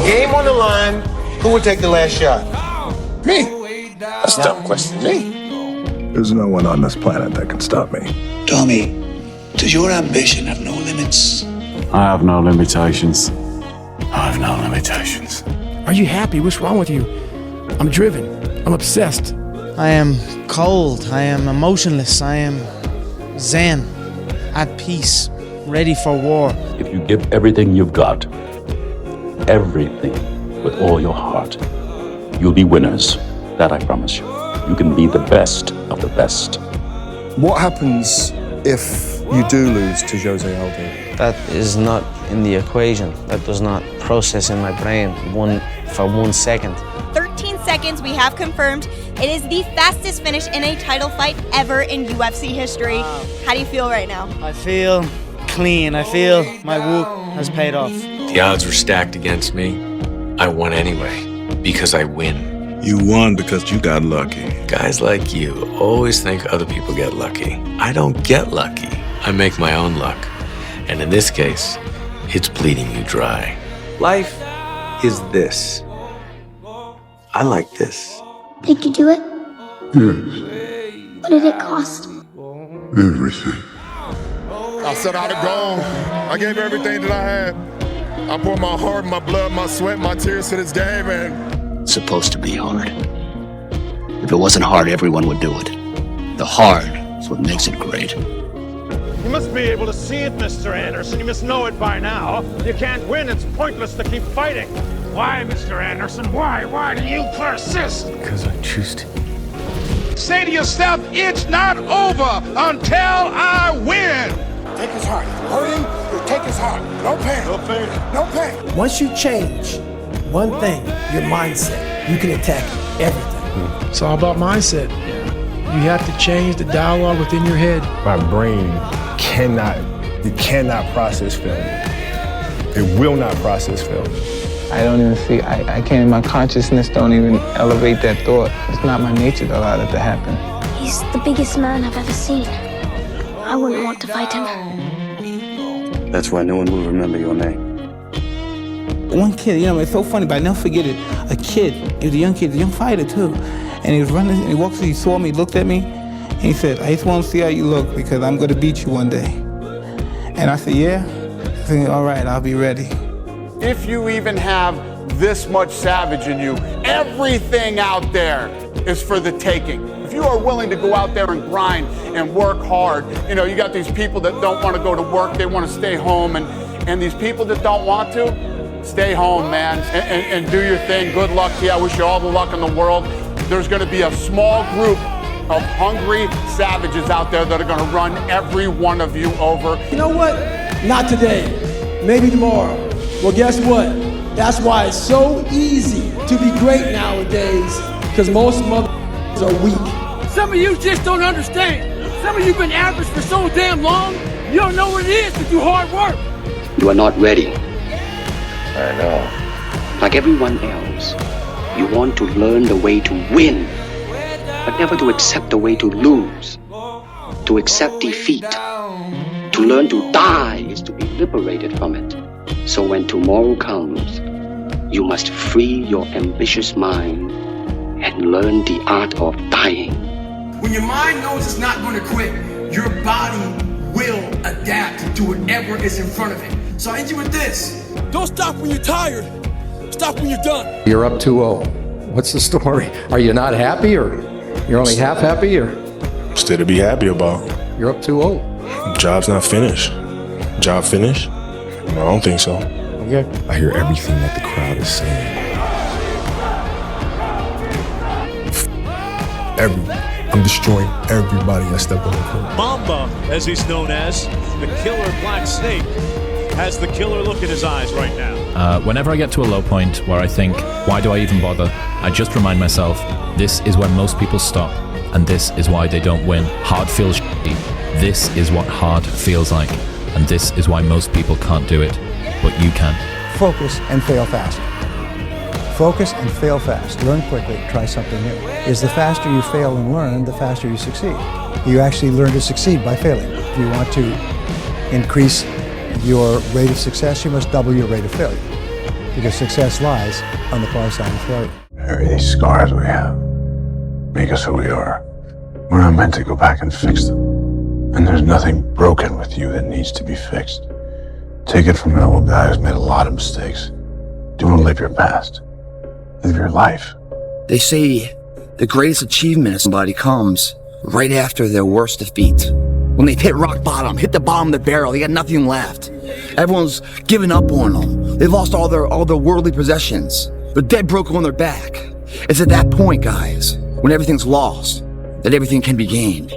game on the line, who would take the last shot? Me. That's a dumb question. Me. There's no one on this planet that can stop me. Tommy, does your ambition have no limits? I have no limitations. I have no limitations. Are you happy? What's wrong with you? I'm driven. I'm obsessed. I am cold. I am emotionless. I am zen, at peace, ready for war. If you give everything you've got, everything with all your heart, you'll be winners. That I promise you. You can be the best of the best. What happens if you do lose to Jose Aldo? That is not in the equation. That does not process in my brain for 1 second. 13 seconds, we have confirmed. It is the fastest finish in a title fight ever in UFC history. How do you feel right now? I feel clean. I feel my work has paid off. The odds were stacked against me. I won anyway, because I win. You won because you got lucky. Guys like you always think other people get lucky. I don't get lucky. I make my own luck. And in this case, it's bleeding you dry. Life is this. I like this. Did you do it? Yes. What did it cost? Everything. I set out a goal. I gave everything that I had. I poured my heart, my blood, my sweat, my tears to this game, and It's supposed to be hard. If it wasn't hard, everyone would do it. The hard is what makes it great. You must be able to see it, Mr. Anderson. You must know it by now. You can't win. It's pointless to keep fighting. Why, Mr. Anderson? Why? Why do you persist? Because I choose to. Say to yourself, it's not over until I win. take his heart. Hurt him, you take his heart. No pain. No pain. No pain. Once you change one thing, your mindset, you can attack everything. It's all about mindset. You have to change the dialogue within your head. My brain cannot process failure. It will not process failure. I don't even see, I can't, my consciousness don't even elevate that thought. It's not my nature to allow that to happen. He's the biggest man I've ever seen. I wouldn't want to fight him. That's why no one will remember your name. One kid, it's so funny, but I never forget it. A kid, he was a young kid, a young fighter too. And he was running, and he walked, he saw me, looked at me, and he said, I just want to see how you look because I'm going to beat you one day. And I said, yeah? I said, all right, I'll be ready. If you even have this much savage in you, everything out there is for the taking. If you are willing to go out there and grind and work hard, you got these people that don't want to go to work, they want to stay home, and these people that don't want to, stay home, man, and do your thing. Good luck to you. I wish you all the luck in the world. There's going to be a small group of hungry savages out there that are going to run every one of you over. You know what? Not today. Maybe tomorrow. Well, guess what? That's why it's so easy to be great nowadays, because most motherfuckers are weak. Some of you just don't understand. Some of you have been average for so damn long, you don't know what it is to do hard work. You are not ready. I know. Like everyone else, you want to learn the way to win, but never to accept the way to lose, to accept defeat. To learn to die is to be liberated from it. So when tomorrow comes, you must free your ambitious mind and learn the art of dying. When your mind knows it's not going to quit, your body will adapt to whatever is in front of it. So I end you with this. Don't stop when you're tired. Stop when you're done. You're up 2-0. What's the story? Are you not happy, or you're only half happy, or? Still to be happy about. You're up 2-0. Job's not finished. Job finished? No, I don't think so. Okay. I hear everything that the crowd is saying. Everything. I'm destroying everybody I step on the court. Mamba, as he's known as, the killer black snake, has the killer look in his eyes right now. Whenever I get to a low point where I think, why do I even bother? I just remind myself, this is where most people stop, and this is why they don't win. Hard feels shitty. This is what hard feels like, and this is why most people can't do it, but you can. Focus and fail fast. Focus and fail fast. Learn quickly, try something new. Because the faster you fail and learn, the faster you succeed. You actually learn to succeed by failing. If you want to increase your rate of success, you must double your rate of failure. because success lies on the far side of failure. Harry, these scars we have make us who we are. We're not meant to go back and fix them. And there's nothing broken with you that needs to be fixed. Take it from an old guy who's made a lot of mistakes. Don't live your past. Live your life. They say the greatest achievement of somebody comes right after their worst defeat. When they've hit rock bottom, hit the bottom of the barrel, they got nothing left. Everyone's given up on them. They've lost all their worldly possessions. They're dead broke on their back. It's at that point, guys, when everything's lost, that everything can be gained.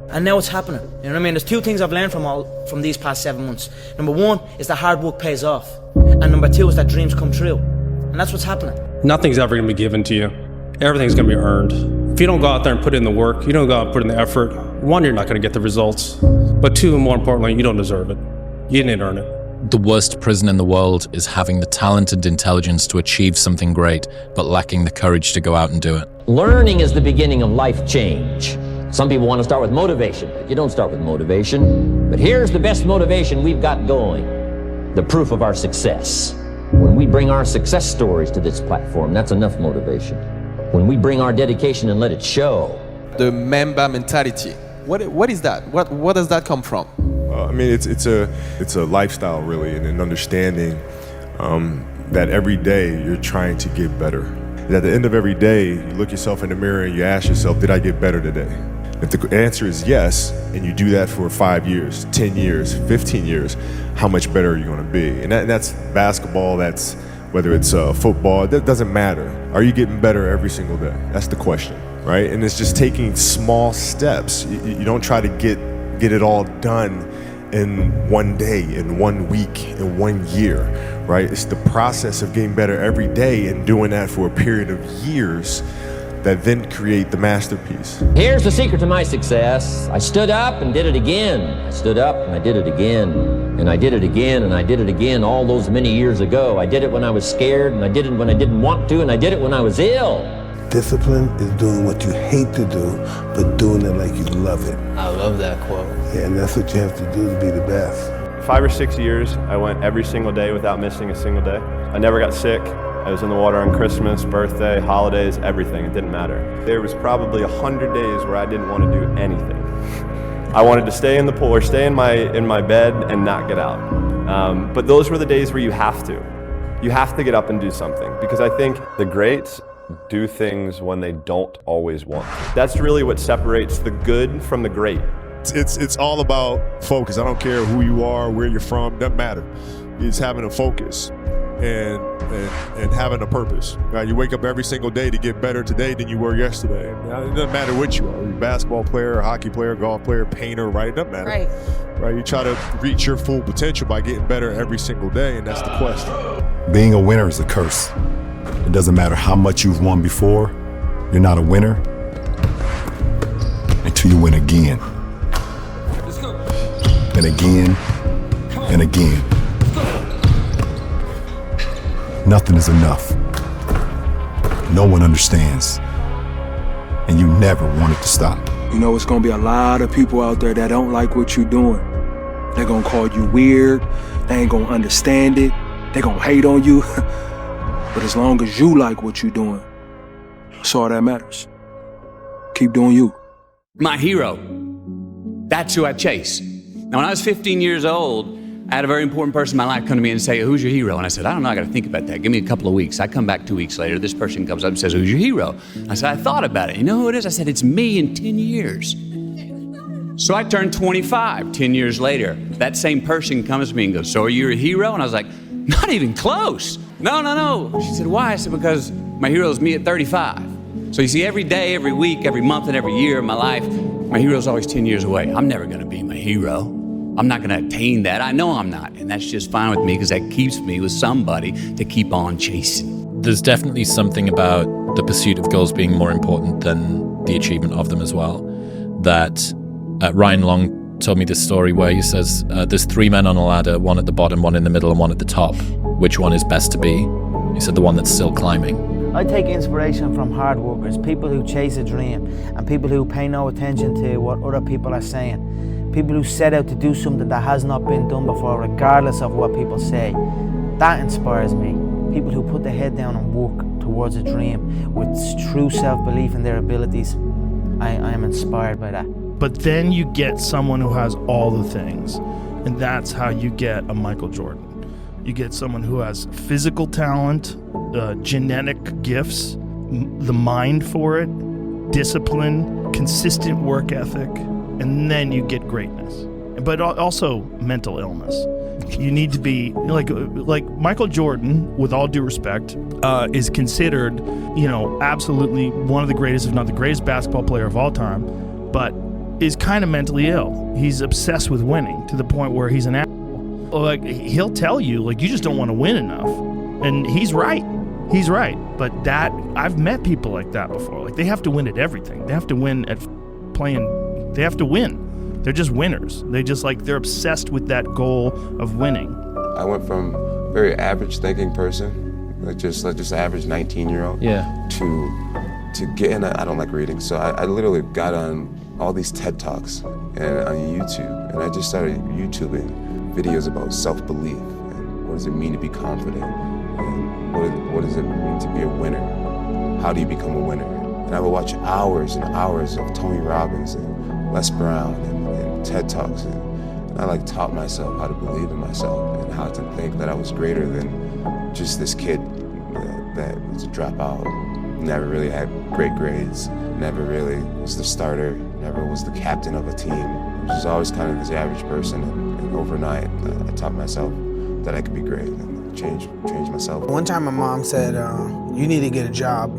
And now it's happening. You know what I mean? There's two things I've learned from these past 7 months. Number one is that hard work pays off. And number two is that dreams come true. And that's what's happening. Nothing's ever going to be given to you. Everything's going to be earned. If you don't go out there and put in the work, you don't go out and put in the effort, one, you're not going to get the results. But two, more importantly, you don't deserve it. You didn't earn it. The worst prison in the world is having the talent and intelligence to achieve something great, but lacking the courage to go out and do it. Learning is the beginning of life change. Some people want to start with motivation, but you don't start with motivation. But here's the best motivation we've got going. The proof of our success. When we bring our success stories to this platform, that's enough motivation. When we bring our dedication and let it show. The Mamba mentality. What is that? What does that come from? I mean, it's a lifestyle really, and an understanding that every day you're trying to get better. And at the end of every day, you look yourself in the mirror and you ask yourself, did I get better today? If the answer is yes, and you do that for 5 years, 10 years, 15 years, how much better are you going to be? And that's basketball, that's whether it's football, that doesn't matter. Are you getting better every single day? That's the question, right? And it's just taking small steps. You don't try to get it all done in one day, in 1 week, in 1 year, right? It's the process of getting better every day and doing that for a period of years that then create the masterpiece. Here's the secret to my success. I stood up and did it again. I stood up and I did it again. And I did it again and I did it again all those many years ago. I did it when I was scared, and I did it when I didn't want to, and I did it when I was ill. Discipline is doing what you hate to do, but doing it like you love it. I love that quote. Yeah, and that's what you have to do to be the best. 5 or 6 years, I went every single day without missing a single day. I never got sick. I was in the water on Christmas, birthday, holidays, everything. It didn't matter. There was probably 100 days where I didn't want to do anything. I wanted to stay in the pool or stay in my bed and not get out. But those were the days where you have to. You have to get up and do something, because I think the greats do things when they don't always want to. That's really what separates the good from the great. It's all about focus. I don't care who you are, where you're from, doesn't matter. It's having a focus and having a purpose. Right? You wake up every single day to get better today than you were yesterday. Now, it doesn't matter what you are. You're a basketball player, a hockey player, golf player, painter, right? It doesn't matter. Right? You try to reach your full potential by getting better every single day, and that's the question. Being a winner is a curse. It doesn't matter how much you've won before, you're not a winner until you win again. And again, and again. Nothing is enough. No one understands. And you never want it to stop. You know, it's gonna be a lot of people out there that don't like what you're doing. They're gonna call you weird. They ain't gonna understand it. They're gonna hate on you. But as long as you like what you're doing, that's all that matters. Keep doing you. My hero. That's who I chase. Now, when I was 15 years old, I had a very important person in my life come to me and say, who's your hero? And I said, I don't know, I got to think about that. Give me a couple of weeks. I come back 2 weeks later. This person comes up and says, who's your hero? I said, I thought about it. You know who it is? I said, it's me in 10 years. So I turned 25 10 years later. That same person comes to me and goes, so are you a hero? And I was like, not even close. No. She said, why? I said, because my hero is me at 35. So you see, every day, every week, every month, and every year of my life, my hero is always 10 years away. I'm never going to be my hero. I'm not going to attain that. I know I'm not. And that's just fine with me, because that keeps me with somebody to keep on chasing. There's definitely something about the pursuit of goals being more important than the achievement of them as well. That Ryan Long told me this story where he says, there's 3 men on a ladder, one at the bottom, one in the middle, and one at the top. Which one is best to be? He said the one that's still climbing. I take inspiration from hard workers, people who chase a dream, and people who pay no attention to what other people are saying. People who set out to do something that has not been done before, regardless of what people say. That inspires me. People who put their head down and work towards a dream with true self-belief in their abilities, I am inspired by that. But then you get someone who has all the things, and that's how you get a Michael Jordan. You get someone who has physical talent, genetic gifts, the mind for it, discipline, consistent work ethic, and then you get greatness. But also mental illness. You need to be like Michael Jordan, with all due respect, is considered, absolutely one of the greatest, if not the greatest basketball player of all time, but is kind of mentally ill. He's obsessed with winning to the point where he's an asshole. Like, he'll tell you, you just don't want to win enough. And he's right. He's right. But I've met people like that before. They have to win at everything. They have to win at playing. They have to win. They're just winners. They're obsessed with that goal of winning. I went from a very average thinking person, just average 19-year-old, to get in. I don't like reading, so I literally got on all these TED Talks and on YouTube, and I just started YouTubing videos about self-belief and what does it mean to be confident, and what does it mean to be a winner? How do you become a winner? And I would watch hours and hours of Tony Robbins and Les Brown and TED Talks, and I taught myself how to believe in myself and how to think that I was greater than just this kid that was a dropout, never really had great grades, never really was the starter, never was the captain of a team. I was always kind of this average person, and overnight I taught myself that I could be great and change myself. One time my mom said, you need to get a job.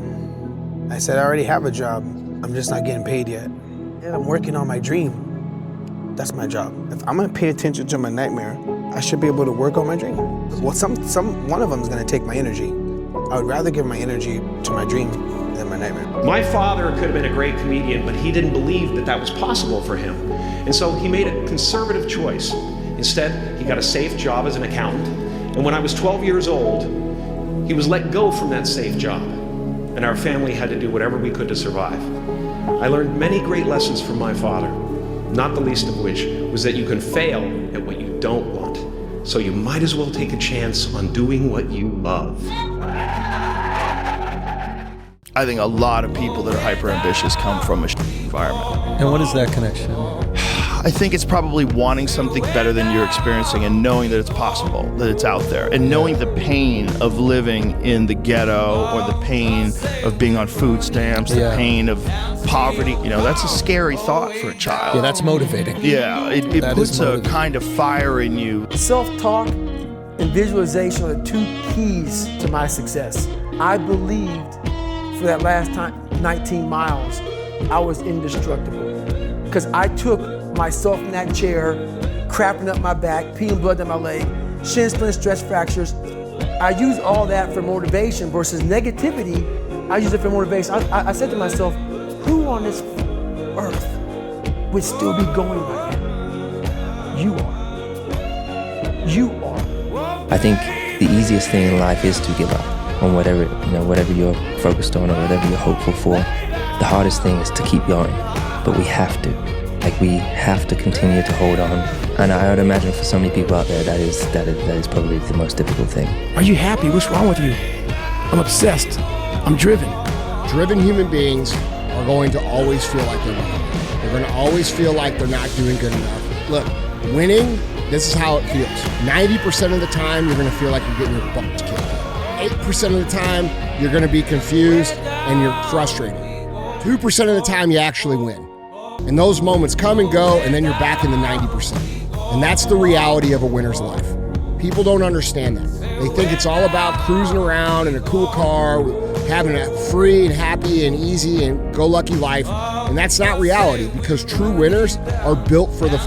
I said, I already have a job. I'm just not getting paid yet. And I'm working on my dream. That's my job. If I'm gonna pay attention to my nightmare, I should be able to work on my dream. Well, one of them is gonna take my energy. I would rather give my energy to my dream than my nightmare. My father could have been a great comedian, but he didn't believe that was possible for him. And so he made a conservative choice. Instead, he got a safe job as an accountant. And when I was 12 years old, he was let go from that safe job. And our family had to do whatever we could to survive. I learned many great lessons from my father, not the least of which was that you can fail at what you don't want. So you might as well take a chance on doing what you love. I think a lot of people that are hyper ambitious come from a environment. And what is that connection? I think it's probably wanting something better than you're experiencing and knowing that it's possible, that it's out there, and knowing the pain of living in the ghetto or the pain of being on food stamps, the pain of poverty. That's a scary thought for a child. Yeah, that's motivating. Yeah, it puts a kind of fire in you. Self-talk and visualization are the two keys to my success. I believed for that last 19 miles, I was indestructible. Because I took myself in that chair, crapping up my back, peeing blood down my leg, shin splints, stress fractures. I use all that for motivation versus negativity. I use it for motivation. I said to myself, who on this earth would still be going right now? You are. You are. I think the easiest thing in life is to give up on whatever you're focused on or whatever you're hopeful for. The hardest thing is to keep going, but we have to. We have to continue to hold on. And I would imagine for so many people out there, that is probably the most difficult thing. Are you happy? What's wrong with you? I'm obsessed. I'm driven. Driven human beings are going to always feel like they're behind. They're going to always feel like they're not doing good enough. Look, winning, this is how it feels. 90% of the time, you're going to feel like you're getting your butt kicked. 8% of the time, you're going to be confused and you're frustrated. 2% of the time, you actually win. And those moments come and go, and then you're back in the 90%. And that's the reality of a winner's life. People don't understand that. They think it's all about cruising around in a cool car, having a free and happy and easy and go-lucky life. And that's not reality, because true winners are built for the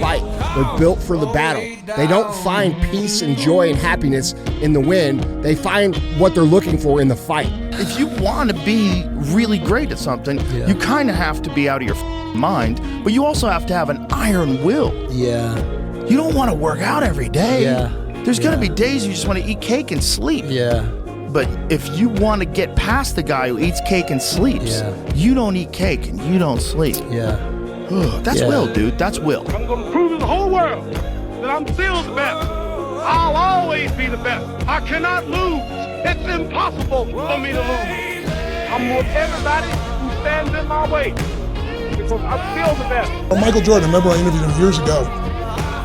fight. They're built for the battle. They don't find peace and joy and happiness in the win. They find what they're looking for in the fight. If you want to be really great at something, you kind of have to be out of your mind, but you also have to have an iron will. Yeah. You don't want to work out every day. Yeah. There's going to be days you just want to eat cake and sleep. Yeah. But if you want to get past the guy who eats cake and sleeps, you don't eat cake and you don't sleep. Yeah. That's will, dude. That's will. I'm going to prove to the whole world that I'm still the best. I'll always be the best. I cannot lose. It's impossible for me to lose. I'm with everybody who stands in my way because I feel the best. Michael Jordan, remember I interviewed him years ago,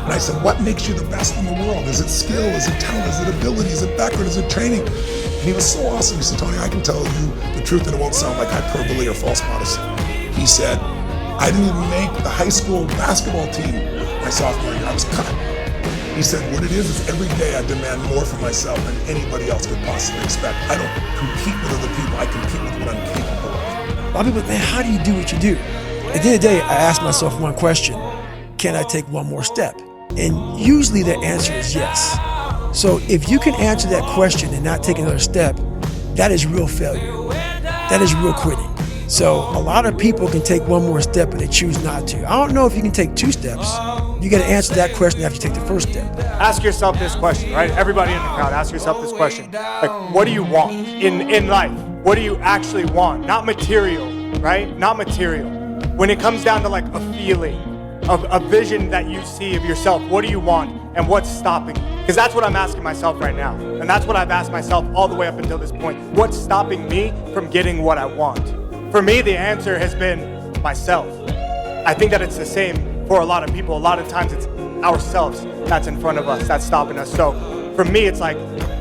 and I said, what makes you the best in the world? Is it skill? Is it talent? Is it ability? Is it background? Is it training? And he was so awesome. He said, Tony, I can tell you the truth and it won't sound like hyperbole or false modesty. He said, I didn't even make the high school basketball team my sophomore year. I was cut. He said, what it is every day I demand more from myself than anybody else could possibly expect. I don't compete with other people. I compete with what I'm capable of. A lot of people, man, how do you do what you do? At the end of the day, I ask myself one question: can I take one more step? And usually the answer is yes. So if you can answer that question and not take another step, that is real failure. That is real quitting. So a lot of people can take one more step, but they choose not to. I don't know if you can take 2 steps. You got to answer that question after you take the first step. Ask yourself this question, right? Everybody in the crowd, ask yourself this question. Like, what do you want in life? What do you actually want? Not material, right? Not material. When it comes down to like a feeling, of a vision that you see of yourself, what do you want and what's stopping you? Because that's what I'm asking myself right now. And that's what I've asked myself all the way up until this point. What's stopping me from getting what I want? For me, the answer has been myself. I think that it's the same for a lot of people. A lot of times it's ourselves that's in front of us, that's stopping us. So for me, it's like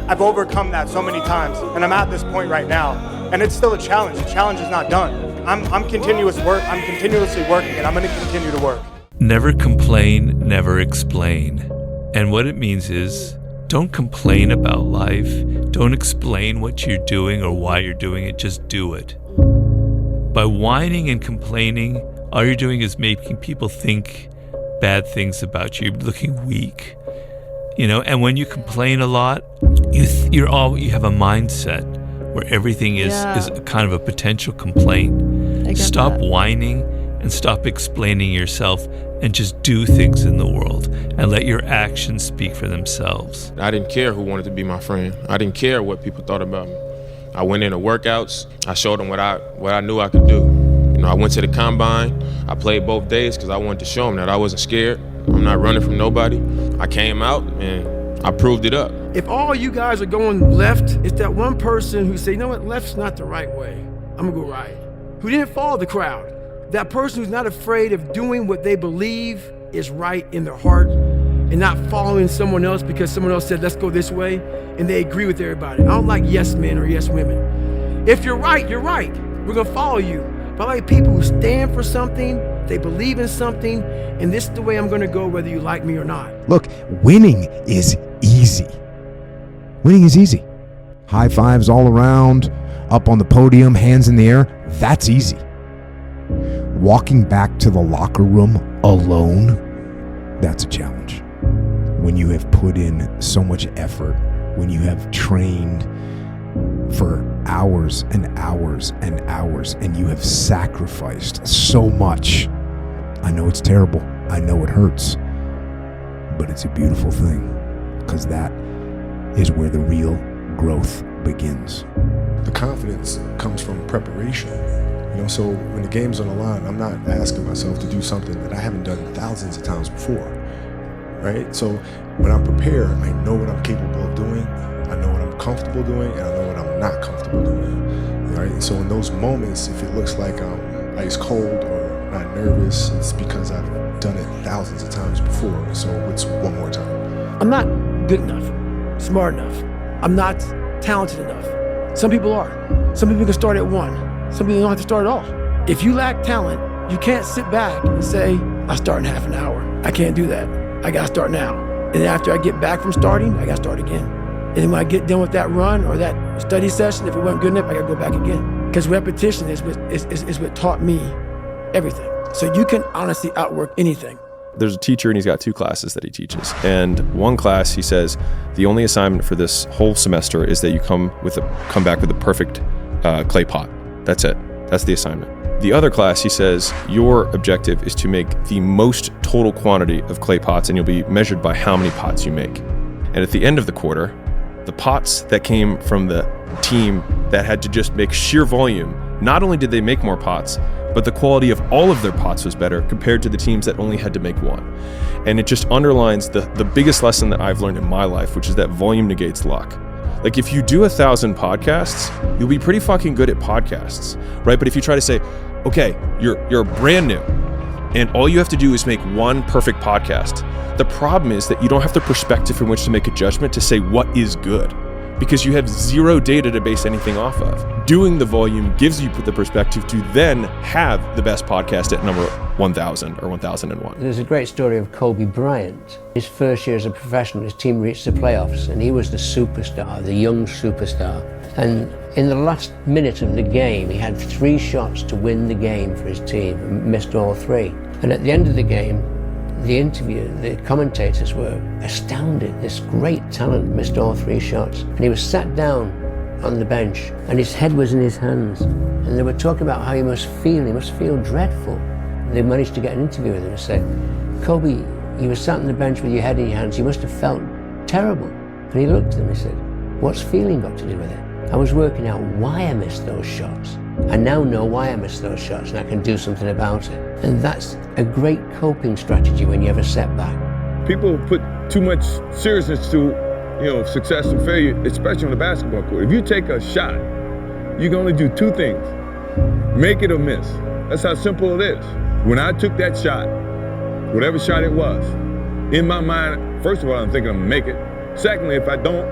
I've overcome that so many times, and I'm at this point right now, and it's still a challenge. The challenge is not done. I'm continuously working, and I'm going to continue to work. Never complain, never explain. And what it means is, don't complain about life. Don't explain what you're doing or why you're doing it. Just do it. By whining and complaining, all you're doing is making people think bad things about you. You're looking weak, And when you complain a lot, you have a mindset where everything is a kind of a potential complaint. Stop whining and stop explaining yourself, and just do things in the world and let your actions speak for themselves. I didn't care who wanted to be my friend. I didn't care what people thought about me. I went into workouts. I showed them what I knew I could do. I went to the combine. I played both days because I wanted to show them that I wasn't scared. I'm not running from nobody. I came out and I proved it up. If all you guys are going left, it's that one person who say, you know what, left's not the right way. I'm gonna go right. Who didn't follow the crowd. That person who's not afraid of doing what they believe is right in their heart and not following someone else because someone else said, let's go this way, and they agree with everybody. I don't like yes men or yes women. If you're right, you're right. We're gonna follow you. But I like people who stand for something, they believe in something, and this is the way I'm gonna go whether you like me or not. Look, winning is easy. Winning is easy. High fives all around, up on the podium, hands in the air, that's easy. Walking back to the locker room alone, that's a challenge. When you have put in so much effort, when you have trained for hours and hours and hours, and you have sacrificed so much. I know it's terrible. I know it hurts. But it's a beautiful thing, because that is where the real growth begins. The confidence comes from preparation. So when the game's on the line, I'm not asking myself to do something that I haven't done thousands of times before, right? So when I'm prepared, I know what I'm capable of doing, I know what I'm comfortable doing, and I know what I'm not comfortable doing, right? So in those moments, if it looks like I'm ice cold or not nervous, it's because I've done it thousands of times before, so it's one more time. I'm not good enough, smart enough. I'm not talented enough. Some people are. Some people can start at 1. Some people don't have to start at all. If you lack talent, you can't sit back and say, I'll start in half an hour. I can't do that. I gotta start now. And then after I get back from starting, I gotta start again. And then when I get done with that run or that study session, if it wasn't good enough, I gotta go back again. Because repetition is what taught me everything. So you can honestly outwork anything. There's a teacher and he's got 2 classes that he teaches. And one class, he says, the only assignment for this whole semester is that you come back with a perfect clay pot. That's it. That's the assignment. The other class, he says, your objective is to make the most total quantity of clay pots, and you'll be measured by how many pots you make. And at the end of the quarter, the pots that came from the team that had to just make sheer volume, not only did they make more pots, but the quality of all of their pots was better compared to the teams that only had to make 1. And it just underlines the biggest lesson that I've learned in my life, which is that volume negates luck. Like if you do 1,000 podcasts, you'll be pretty fucking good at podcasts, right? But if you try to say, okay, you're brand new and all you have to do is make one perfect podcast, the problem is that you don't have the perspective in which to make a judgment to say what is good, because you have zero data to base anything off of. Doing the volume gives you the perspective to then have the best podcast at number 1,000 or 1,001. There's a great story of Kobe Bryant. His first year as a professional, his team reached the playoffs, and he was the superstar, the young superstar. And in the last minute of the game, he had 3 shots to win the game for his team and missed all 3. And at the end of the game, the commentators were astounded. This great talent missed all 3 shots. And he was sat down on the bench and his head was in his hands. And they were talking about how he must feel dreadful. They managed to get an interview with him and said, Kobe, you were sat on the bench with your head in your hands, you must have felt terrible. And he looked at them and he said, what's feeling got to do with it? I was working out why I missed those shots. I now know why I missed those shots and I can do something about it. And that's a great coping strategy when you have a setback. People put too much seriousness to, success and failure, especially on the basketball court. If you take a shot, you can only do 2 things: make it or miss. That's how simple it is. When I took that shot, whatever shot it was, in my mind, first of all, I'm thinking I'm gonna make it. Secondly, if I don't,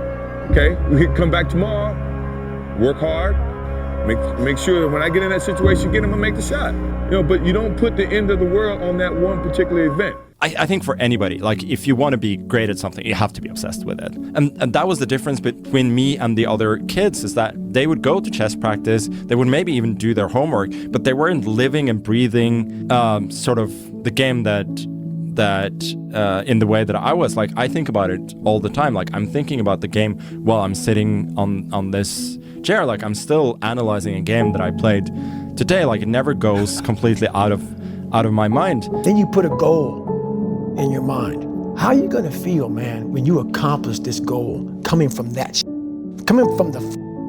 okay, we can come back tomorrow, work hard, make sure that when I get in that situation, I'm gonna make the shot. But you don't put the end of the world on that one particular event. I think for anybody, like if you want to be great at something, you have to be obsessed with it. And that was the difference between me and the other kids, is that they would go to chess practice, they would maybe even do their homework, but they weren't living and breathing sort of the game that in the way that I was. Like, I think about it all the time. Like, I'm thinking about the game while I'm sitting on this chair. Like, I'm still analyzing a game that I played today. Like, it never goes completely out of my mind. Then you put a goal in your mind. How are you gonna feel, man, when you accomplish this goal coming from that coming from the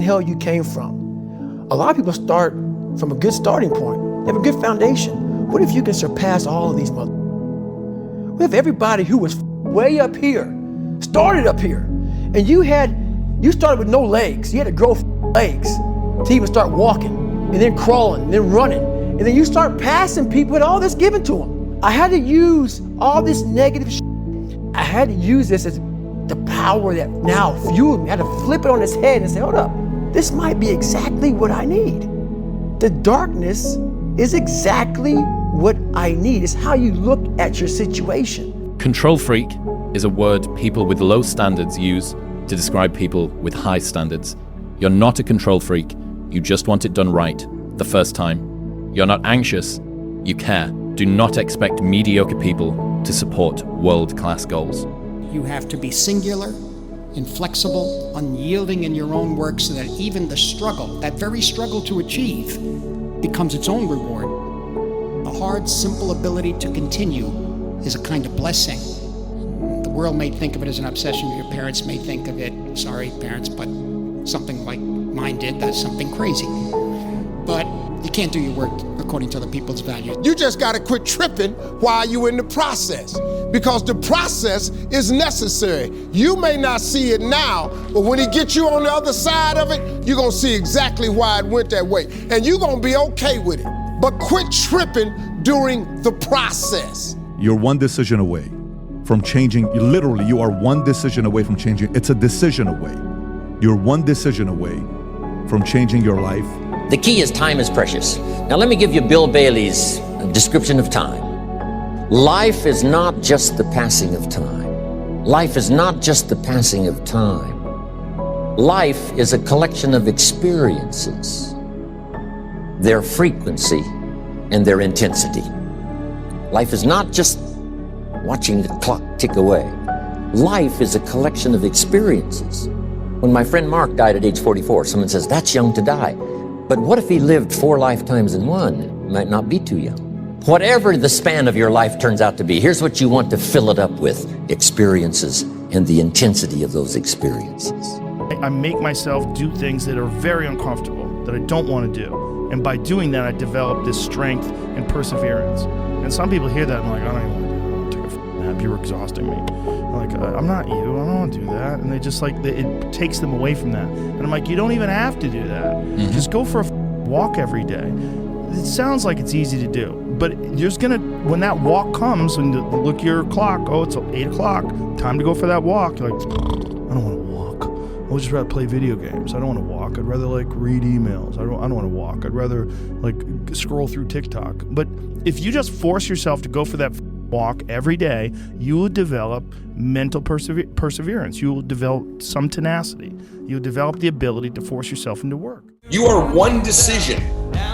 hell you came from? A lot of people start from a good starting point. They have a good foundation. What if you can surpass all of these What if everybody who was way up here started up here, and you started with no legs. You had to grow legs to even start walking, and then crawling, and then running, and then you start passing people with all this given to them. I had to use all this negative I had to use this as the power that now fueled me. I had to flip it on its head and say, hold up, this might be exactly what I need. The darkness is exactly what I need. It's how you look at your situation. Control freak is a word people with low standards use to describe people with high standards. You're not a control freak. You just want it done right the first time. You're not anxious. You care. Do not expect mediocre people to support world-class goals. You have to be singular, inflexible, unyielding in your own work so that even the struggle, that very struggle to achieve, becomes its own reward. The hard, simple ability to continue is a kind of blessing. The world may think of it as an obsession. Your parents may think of it, sorry parents, but something like mine did, that's something crazy. But you can't do your work according to other people's values. You just gotta quit tripping while you're in the process, because the process is necessary. You may not see it now, but when he gets you on the other side of it, you're gonna see exactly why it went that way, and you're gonna be okay with it. But quit tripping during the process. You're one decision away from changing. Literally, you are one decision away from changing. It's a decision away. You're one decision away from changing your life. The key is time is precious. Now let me give you Bill Bailey's description of time. Life is not just the passing of time. Life is not just the passing of time. Life is a collection of experiences, their frequency and their intensity. Life is not just watching the clock tick away. Life is a collection of experiences. When my friend Mark died at age 44, someone says, that's young to die. But what if he lived 4 lifetimes in one? It might not be too young. Whatever the span of your life turns out to be, here's what you want to fill it up with: experiences and the intensity of those experiences. I make myself do things that are very uncomfortable, that I don't want to do. And by doing that, I develop this strength and perseverance. And some people hear that and I'm like, I don't even want to do it. I don't take a that. You're exhausting me. I'm like, I'm not you. I don't want to do that. And they just like, it takes them away from that. And I'm like, you don't even have to do that. Just go for a walk every day. It sounds like it's easy to do, but there's when that walk comes, and you look at your clock, oh, it's 8 o'clock, time to go for that walk. You're like, I don't want to walk. I would just rather play video games. I don't want to walk. I'd rather like read emails. I don't want to walk. I'd rather like scroll through TikTok. But if you just force yourself to go for that walk every day, you will develop mental perseverance. You will develop some tenacity. You'll develop the ability to force yourself into work. You are one decision,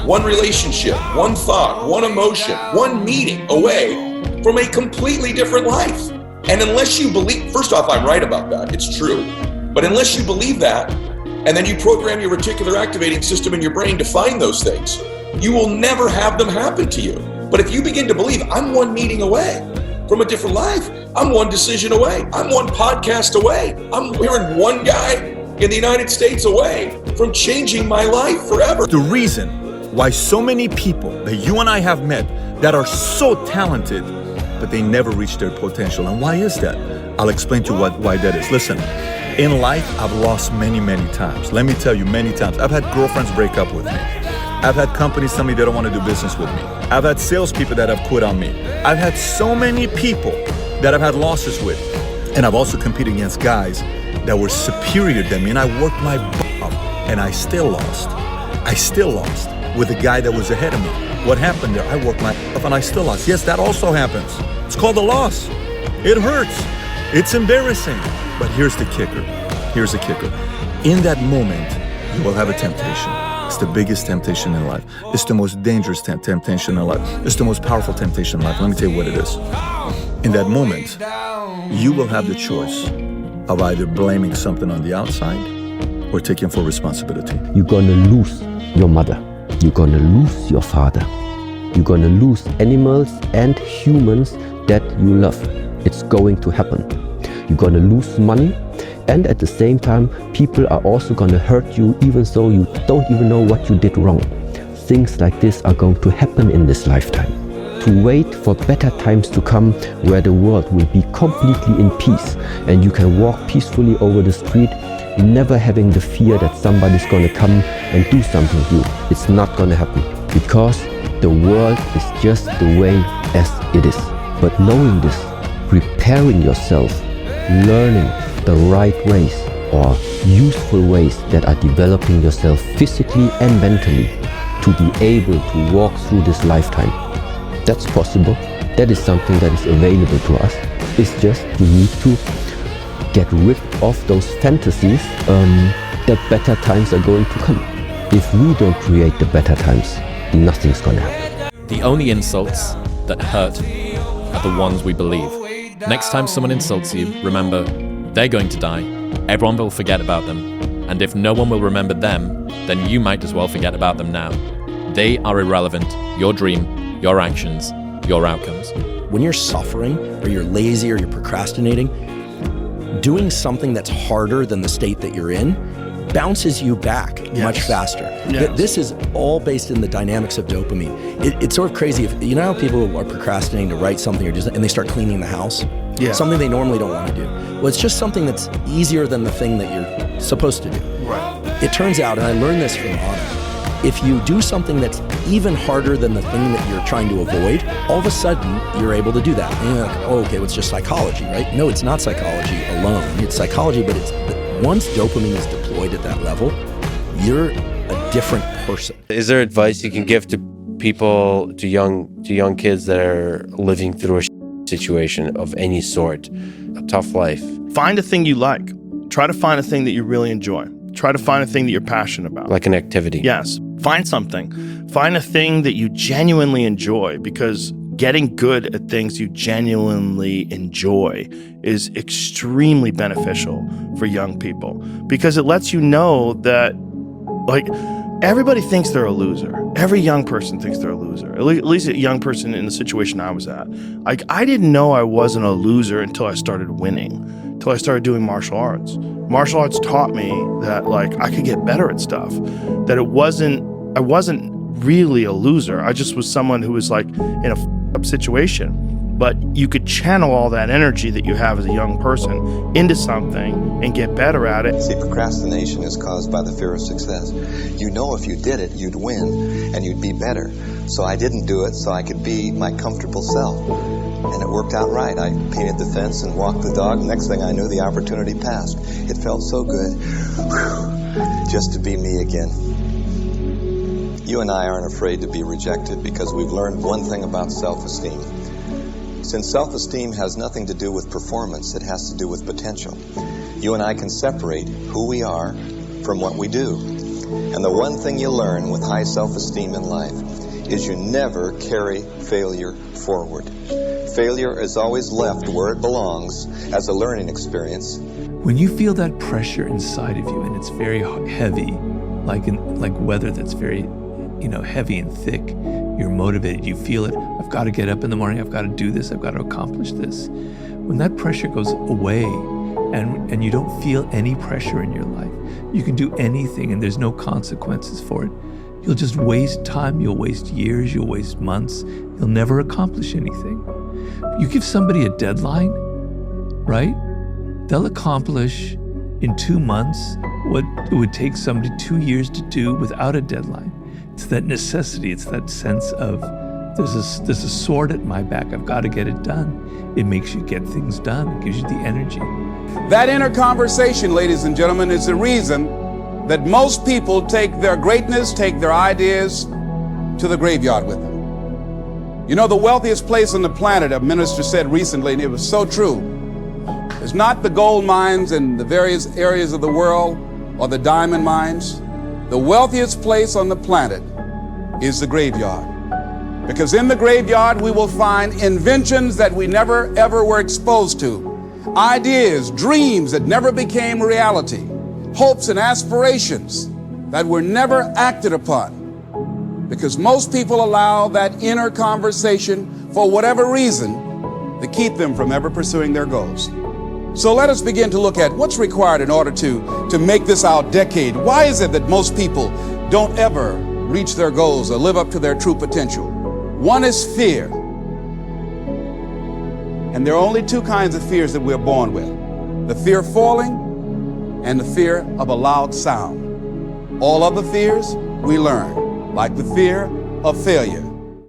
one relationship, one thought, one emotion, one meeting away from a completely different life. And unless you believe, first off, I'm right about that. It's true. But unless you believe that, and then you program your reticular activating system in your brain to find those things, you will never have them happen to you. But if you begin to believe, I'm one meeting away from a different life, I'm one decision away, I'm one podcast away, I'm hearing one guy in the United States away from changing my life forever. The reason why so many people that you and I have met that are so talented, but they never reach their potential. And why is that? I'll explain to you why that is. Listen, in life, I've lost many, many times. Let me tell you, many times. I've had girlfriends break up with me. I've had companies tell me they don't want to do business with me. I've had salespeople that have quit on me. I've had so many people that I've had losses with. And I've also competed against guys that were superior than me, and I worked my butt off, and I still lost. I still lost with a guy that was ahead of me. What happened there? I worked my butt off, and I still lost. Yes, that also happens. It's called a loss. It hurts. It's embarrassing. But here's the kicker. Here's the kicker. In that moment, you will have a temptation. It's the biggest temptation in life. It's the most dangerous temptation in life. It's the most powerful temptation in life. Let me tell you what it is. In that moment, you will have the choice of either blaming something on the outside or taking full responsibility. You're gonna lose your mother. You're gonna lose your father. You're gonna lose animals and humans that you love. It's going to happen. You're gonna lose money, and at the same time, people are also gonna hurt you even though you don't even know what you did wrong. Things like this are going to happen in this lifetime. To wait for better times to come where the world will be completely in peace and you can walk peacefully over the street, never having the fear that somebody's gonna come and do something to you. It's not gonna happen because the world is just the way as it is. But knowing this, preparing yourself, learning the right ways or useful ways that are developing yourself physically and mentally to be able to walk through this lifetime. That's possible. That is something that is available to us. It's just you need to get rid of those fantasies that better times are going to come. If we don't create the better times, nothing's gonna happen. The only insults that hurt are the ones we believe. Next time someone insults you, remember, they're going to die. Everyone will forget about them. And if no one will remember them, then you might as well forget about them now. They are irrelevant. Your dream, your actions, your outcomes. When you're suffering, or you're lazy, or you're procrastinating, doing something that's harder than the state that you're in bounces you back much faster. Yes. This is all based in the dynamics of dopamine. It's sort of crazy. If you know how people are procrastinating to write something or and they start cleaning the house? Yeah. Something they normally don't want to do. Well, it's just something that's easier than the thing that you're supposed to do. Right. It turns out, and I learned this from Anna, if you do something that's even harder than the thing that you're trying to avoid, all of a sudden you're able to do that. And you're like, oh, okay, well, it's just psychology, right? No, it's not psychology alone. It's psychology, but once dopamine is deployed at that level, you're a different person. Is there advice you can give to people, to young kids that are living through a situation of any sort, a tough life? Find a thing you like. Try to find a thing that you really enjoy. Try to find a thing that you're passionate about. Like an activity. Yes. Find something. Find a thing that you genuinely enjoy, because getting good at things you genuinely enjoy is extremely beneficial for young people, because it lets you know that, like, everybody thinks they're a loser. Every young person thinks they're a loser. At least a young person in the situation I was at. Like, I didn't know I wasn't a loser until I started winning, until I started doing martial arts. Martial arts taught me that, like, I could get better at stuff, that I wasn't really a loser. I just was someone who was, like, in a up situation. but you could channel all that energy that you have as a young person into something and get better at it. See, procrastination is caused by the fear of success. You know if you did it, you'd win and you'd be better. So I didn't do it so I could be my comfortable self. And it worked out right. I painted the fence and walked the dog. Next thing I knew, the opportunity passed. It felt so good just to be me again. You and I aren't afraid to be rejected because we've learned one thing about self-esteem. Since self-esteem has nothing to do with performance, it has to do with potential. You and I can separate who we are from what we do. And the one thing you learn with high self-esteem in life is you never carry failure forward. Failure is always left where it belongs as a learning experience. When you feel that pressure inside of you and it's very heavy, like weather that's very, heavy and thick, you're motivated, you feel it. I've got to get up in the morning, I've got to do this, I've got to accomplish this. When that pressure goes away and you don't feel any pressure in your life, you can do anything and there's no consequences for it. You'll just waste time, you'll waste years, you'll waste months, you'll never accomplish anything. You give somebody a deadline, right? They'll accomplish in 2 months what it would take somebody 2 years to do without a deadline. It's that necessity, it's that sense of there's a sword at my back, I've got to get it done. It makes you get things done, it gives you the energy. That inner conversation, ladies and gentlemen, is the reason that most people take their greatness, take their ideas to the graveyard with them. You know, the wealthiest place on the planet, a minister said recently, and it was so true, is not the gold mines in the various areas of the world or the diamond mines. The wealthiest place on the planet is the graveyard. Because in the graveyard, we will find inventions that we never, ever were exposed to. Ideas, dreams that never became reality. Hopes and aspirations that were never acted upon. Because most people allow that inner conversation, for whatever reason, to keep them from ever pursuing their goals. So let us begin to look at what's required in order to make this our decade. Why is it that most people don't ever reach their goals or live up to their true potential? One is fear. And there are only two kinds of fears that we're born with. The fear of falling and the fear of a loud sound. All other fears we learn, like the fear of failure.